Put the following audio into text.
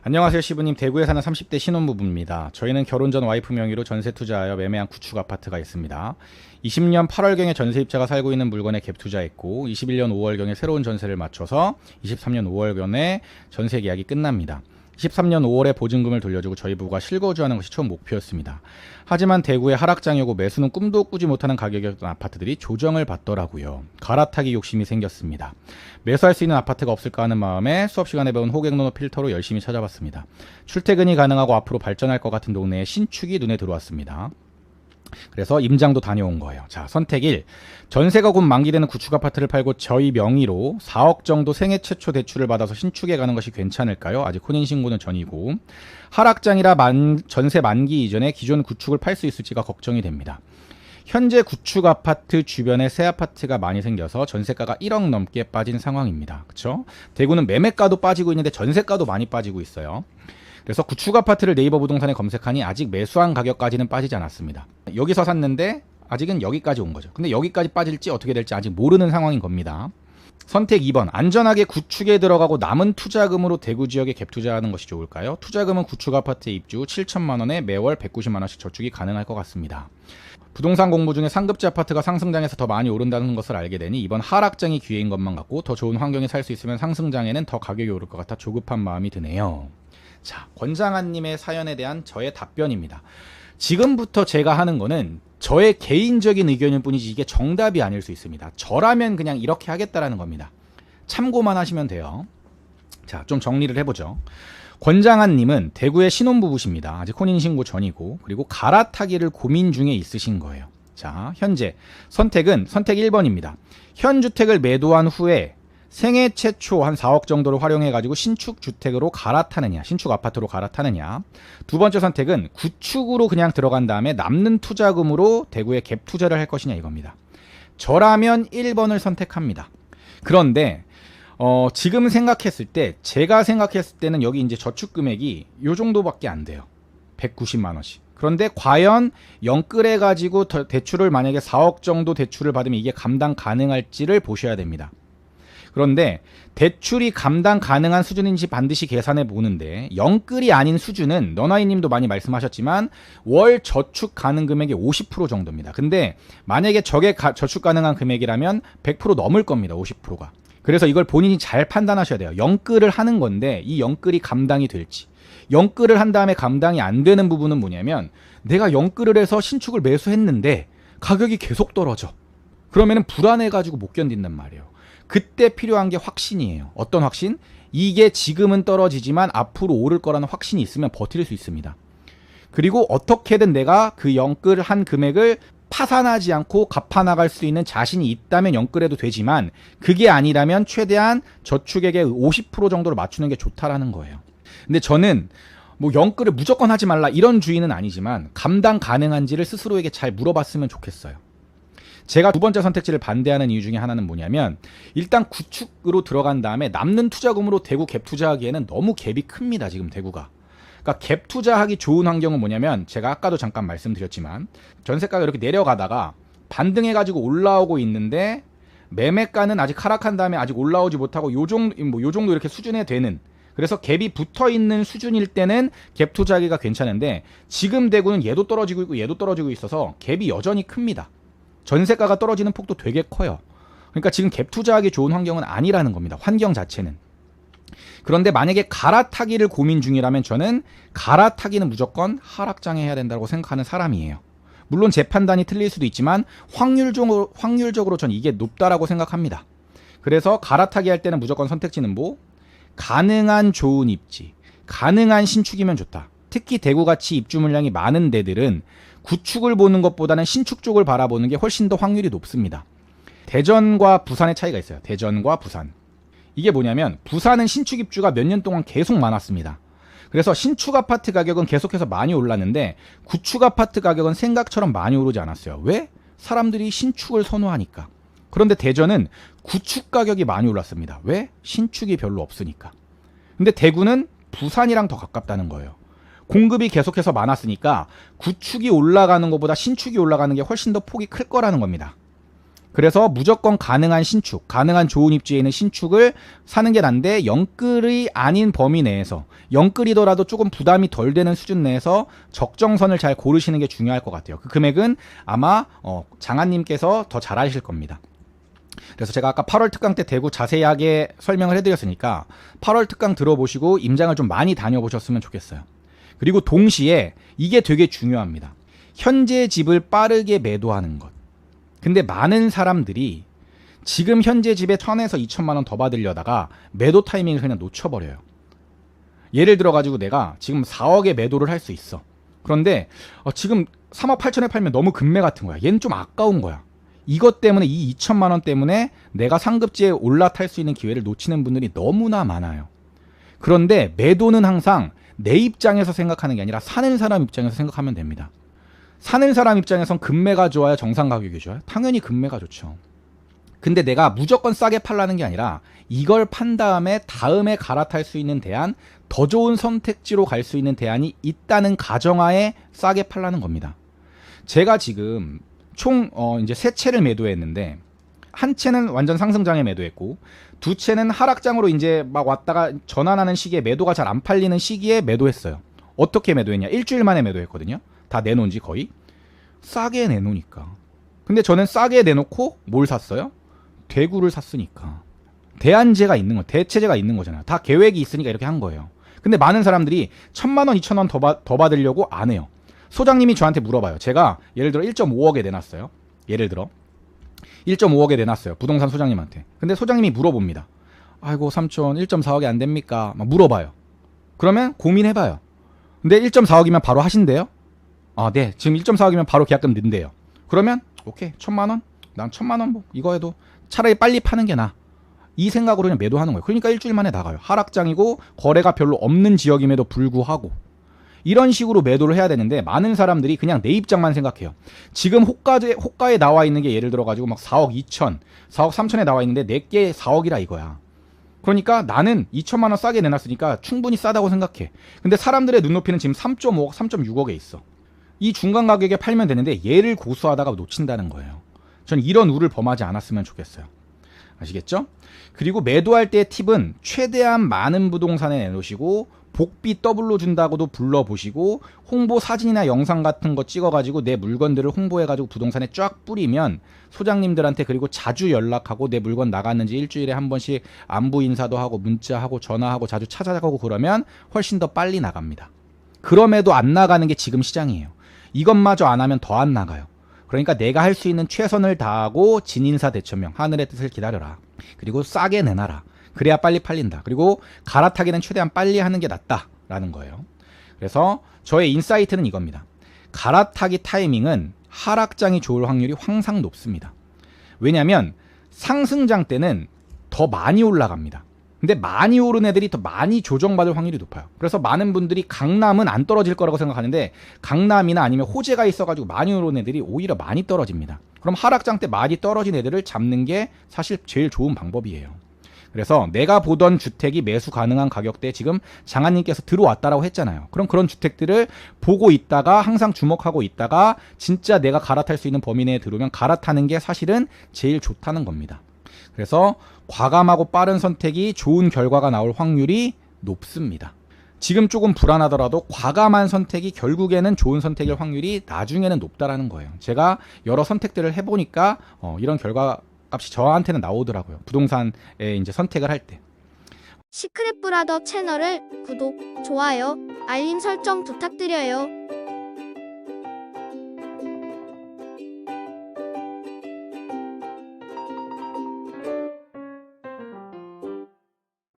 안녕하세요 시부님. 대구에 사는 30대 신혼부부입니다. 저희는 결혼 전 와이프 명의로 전세 투자하여 매매한 구축 아파트가 있습니다. 20년 8월경에 전세입자가 살고 있는 물건에 갭 투자했고 21년 5월경에 새로운 전세를 맞춰서 23년 5월경에 전세 계약이 끝납니다. 23년 5월에 보증금을 돌려주고 저희 부부가 실거주하는 것이 처음 목표였습니다. 하지만 대구의 하락장이 오고 매수는 꿈도 꾸지 못하는 가격이었던 아파트들이 조정을 받더라고요. 갈아타기 욕심이 생겼습니다. 매수할 수 있는 아파트가 없을까 하는 마음에 수업 시간에 배운 호갱노노 필터로 열심히 찾아봤습니다. 출퇴근이 가능하고 앞으로 발전할 것 같은 동네에 신축이 눈에 들어왔습니다. 그래서 임장도 다녀온 거예요. 자, 선택 1. 전세가 곧 만기되는 구축 아파트를 팔고 저희 명의로 4억 정도 생애 최초 대출을 받아서 신축에 가는 것이 괜찮을까요? 아직 혼인신고는 전이고 하락장이라 전세 만기 이전에 기존 구축을 팔 수 있을지가 걱정이 됩니다. 현재 구축 아파트 주변에 새 아파트가 많이 생겨서 전세가가 1억 넘게 빠진 상황입니다. 그렇죠? 대구는 매매가도 빠지고 있는데 전세가도 많이 빠지고 있어요. 그래서 구축 아파트를 네이버 부동산에 검색하니 아직 매수한 가격까지는 빠지지 않았습니다. 여기서 샀는데 아직은 여기까지 온 거죠. 근데 여기까지 빠질지 어떻게 될지 아직 모르는 상황인 겁니다. 선택 2번. 안전하게 구축에 들어가고 남은 투자금으로 대구 지역에 갭 투자하는 것이 좋을까요? 투자금은 구축 아파트에 입주 후 7천만 원에 매월 190만 원씩 저축이 가능할 것 같습니다. 부동산 공부 중에 상급지 아파트가 상승장에서 더 많이 오른다는 것을 알게 되니 이번 하락장이 기회인 것만 같고 더 좋은 환경에 살 수 있으면 상승장에는 더 가격이 오를 것 같아 조급한 마음이 드네요. 자, 권장한님의 사연에 대한 저의 답변입니다. 지금부터 제가 하는 거는 저의 개인적인 의견일 뿐이지 이게 정답이 아닐 수 있습니다. 저라면 그냥 이렇게 하겠다라는 겁니다. 참고만 하시면 돼요. 자, 좀 정리를 해보죠. 권장한님은 대구의 신혼부부십니다. 아직 혼인신고 전이고 그리고 갈아타기를 고민 중에 있으신 거예요. 자, 현재 선택은 선택 1번입니다. 현 주택을 매도한 후에 생애 최초 한 4억 정도를 활용해가지고 신축 주택으로 갈아타느냐, 신축 아파트로 갈아타느냐. 두 번째 선택은 구축으로 그냥 들어간 다음에 남는 투자금으로 대구에 갭 투자를 할 것이냐 이겁니다. 저라면 1번을 선택합니다. 그런데 지금 생각했을 때, 제가 생각했을 때는 여기 이제 저축 금액이 요 정도밖에 안 돼요. 190만 원씩. 그런데 과연 영끌해가지고 대출을 만약에 4억 정도 대출을 받으면 이게 감당 가능할지를 보셔야 됩니다. 그런데 대출이 감당 가능한 수준인지 반드시 계산해 보는데 영끌이 아닌 수준은 너나이님도 많이 말씀하셨지만 월 저축 가능 금액의 50% 정도입니다. 근데 만약에 저게 저축 가능한 금액이라면 100% 넘을 겁니다. 50%가. 그래서 이걸 본인이 잘 판단하셔야 돼요. 영끌을 하는 건데 이 영끌이 감당이 될지. 영끌을 한 다음에 감당이 안 되는 부분은 뭐냐면 내가 영끌을 해서 신축을 매수했는데 가격이 계속 떨어져. 그러면은 불안해가지고 못 견딘단 말이에요. 그때 필요한 게 확신이에요. 어떤 확신? 이게 지금은 떨어지지만 앞으로 오를 거라는 확신이 있으면 버틸 수 있습니다. 그리고 어떻게든 내가 그 영끌한 금액을 파산하지 않고 갚아나갈 수 있는 자신이 있다면 영끌해도 되지만 그게 아니라면 최대한 저축액의 50% 정도를 맞추는 게 좋다라는 거예요. 근데 저는 뭐 영끌을 무조건 하지 말라 이런 주의는 아니지만 감당 가능한지를 스스로에게 잘 물어봤으면 좋겠어요. 제가 두 번째 선택지를 반대하는 이유 중에 하나는 뭐냐면 일단 구축으로 들어간 다음에 남는 투자금으로 대구 갭 투자하기에는 너무 갭이 큽니다. 지금 대구가. 그러니까 갭 투자하기 좋은 환경은 뭐냐면 제가 아까도 잠깐 말씀드렸지만 전세가가 이렇게 내려가다가 반등해가지고 올라오고 있는데 매매가는 아직 하락한 다음에 아직 올라오지 못하고 요 정도 이렇게 수준에 되는, 그래서 갭이 붙어있는 수준일 때는 갭 투자하기가 괜찮은데 지금 대구는 얘도 떨어지고 있고 얘도 떨어지고 있어서 갭이 여전히 큽니다. 전세가가 떨어지는 폭도 되게 커요. 그러니까 지금 갭 투자하기 좋은 환경은 아니라는 겁니다. 환경 자체는. 그런데 만약에 갈아타기를 고민 중이라면 저는 갈아타기는 무조건 하락장에 해야 된다고 생각하는 사람이에요. 물론 제 판단이 틀릴 수도 있지만 확률적으로 전 이게 높다라고 생각합니다. 그래서 갈아타기 할 때는 무조건 선택지는 뭐? 가능한 좋은 입지, 가능한 신축이면 좋다. 특히 대구같이 입주 물량이 많은 데들은 구축을 보는 것보다는 신축 쪽을 바라보는 게 훨씬 더 확률이 높습니다. 대전과 부산의 차이가 있어요. 대전과 부산. 이게 뭐냐면 부산은 신축 입주가 몇 년 동안 계속 많았습니다. 그래서 신축 아파트 가격은 계속해서 많이 올랐는데 구축 아파트 가격은 생각처럼 많이 오르지 않았어요. 왜? 사람들이 신축을 선호하니까. 그런데 대전은 구축 가격이 많이 올랐습니다. 왜? 신축이 별로 없으니까. 근데 대구는 부산이랑 더 가깝다는 거예요. 공급이 계속해서 많았으니까 구축이 올라가는 것보다 신축이 올라가는 게 훨씬 더 폭이 클 거라는 겁니다. 그래서 무조건 가능한 신축, 가능한 좋은 입지에 있는 신축을 사는 게 난데 영끌이 아닌 범위 내에서 영끌이더라도 조금 부담이 덜 되는 수준 내에서 적정선을 잘 고르시는 게 중요할 것 같아요. 그 금액은 아마 장한님께서 더 잘 아실 겁니다. 그래서 제가 아까 8월 특강 때 대구 자세하게 설명을 해드렸으니까 8월 특강 들어보시고 임장을 좀 많이 다녀보셨으면 좋겠어요. 그리고 동시에 이게 되게 중요합니다. 현재 집을 빠르게 매도하는 것. 근데 많은 사람들이 지금 현재 집에 1,000에서 2,000만 원 더 받으려다가 매도 타이밍을 그냥 놓쳐버려요. 예를 들어가지고 내가 지금 4억에 매도를 할 수 있어. 그런데 지금 3억 8천에 팔면 너무 급매 같은 거야. 얘는 좀 아까운 거야. 이것 때문에 이 2천만 원 때문에 내가 상급지에 올라탈 수 있는 기회를 놓치는 분들이 너무나 많아요. 그런데 매도는 항상 내 입장에서 생각하는 게 아니라 사는 사람 입장에서 생각하면 됩니다. 사는 사람 입장에선 급매가 좋아요? 정상 가격이 좋아요? 당연히 급매가 좋죠. 근데 내가 무조건 싸게 팔라는 게 아니라 이걸 판 다음에 갈아탈 수 있는 대안, 더 좋은 선택지로 갈 수 있는 대안이 있다는 가정하에 싸게 팔라는 겁니다. 제가 지금 총 이제 세 채를 매도했는데 한 채는 완전 상승장에 매도했고 두 채는 하락장으로 이제 막 왔다가 전환하는 시기에 매도가 잘 안 팔리는 시기에 매도했어요. 어떻게 매도했냐? 일주일 만에 매도했거든요. 다 내놓은 지 거의. 싸게 내놓으니까. 근데 저는 싸게 내놓고 뭘 샀어요? 대구를 샀으니까. 대안제가 있는 거, 대체제가 있는 거잖아요. 다 계획이 있으니까 이렇게 한 거예요. 근데 많은 사람들이 1,000만 원, 2,000원 더 받으려고 안 해요. 소장님이 저한테 물어봐요. 제가 예를 들어 1.5억에 내놨어요. 예를 들어 1.5억에 내놨어요. 부동산 소장님한테. 근데 소장님이 물어봅니다. 아이고 삼촌 1.4억이 안 됩니까? 막 물어봐요. 그러면 고민해봐요. 근데 1.4억이면 바로 하신대요? 아, 네. 지금 1.4억이면 바로 계약금 넣는데요. 그러면 오케이. 1,000만 원? 난 1,000만 원 뭐 이거 해도 차라리 빨리 파는 게 나아. 이 생각으로 그냥 매도하는 거예요. 그러니까 일주일 만에 나가요. 하락장이고 거래가 별로 없는 지역임에도 불구하고. 이런 식으로 매도를 해야 되는데 많은 사람들이 그냥 내 입장만 생각해요. 지금 호가에 나와 있는 게 예를 들어가지고 막 4억 2천, 4억 3천에 나와 있는데 내게 4억이라 이거야. 그러니까 나는 2천만 원 싸게 내놨으니까 충분히 싸다고 생각해. 근데 사람들의 눈높이는 지금 3.5억, 3.6억에 있어. 이 중간 가격에 팔면 되는데 얘를 고수하다가 놓친다는 거예요. 전 이런 우를 범하지 않았으면 좋겠어요. 아시겠죠? 그리고 매도할 때의 팁은 최대한 많은 부동산에 내놓으시고 복비 더블로 준다고도 불러보시고 홍보 사진이나 영상 같은 거 찍어가지고 내 물건들을 홍보해가지고 부동산에 쫙 뿌리면 소장님들한테 그리고 자주 연락하고 내 물건 나갔는지 일주일에 한 번씩 안부 인사도 하고 문자하고 전화하고 자주 찾아가고 그러면 훨씬 더 빨리 나갑니다. 그럼에도 안 나가는 게 지금 시장이에요. 이것마저 안 하면 더 안 나가요. 그러니까 내가 할 수 있는 최선을 다하고 진인사 대천명, 하늘의 뜻을 기다려라. 그리고 싸게 내놔라. 그래야 빨리 팔린다. 그리고 갈아타기는 최대한 빨리 하는 게 낫다라는 거예요. 그래서 저의 인사이트는 이겁니다. 갈아타기 타이밍은 하락장이 좋을 확률이 항상 높습니다. 왜냐하면 상승장 때는 더 많이 올라갑니다. 근데 많이 오른 애들이 더 많이 조정받을 확률이 높아요. 그래서 많은 분들이 강남은 안 떨어질 거라고 생각하는데 강남이나 아니면 호재가 있어가지고 많이 오른 애들이 오히려 많이 떨어집니다. 그럼 하락장 때 많이 떨어진 애들을 잡는 게 사실 제일 좋은 방법이에요. 그래서 내가 보던 주택이 매수 가능한 가격대에 지금 장한님께서 들어왔다라고 했잖아요. 그럼 그런 주택들을 보고 있다가 항상 주목하고 있다가 진짜 내가 갈아탈 수 있는 범위 내에 들어오면 갈아타는 게 사실은 제일 좋다는 겁니다. 그래서 과감하고 빠른 선택이 좋은 결과가 나올 확률이 높습니다. 지금 조금 불안하더라도 과감한 선택이 결국에는 좋은 선택일 확률이 나중에는 높다라는 거예요. 제가 여러 선택들을 해보니까 이런 결과 값이 저한테는 나오더라고요. 부동산에 이제 선택을 할 때. 시크릿 브라더 채널을 구독, 좋아요, 알림 설정 부탁드려요.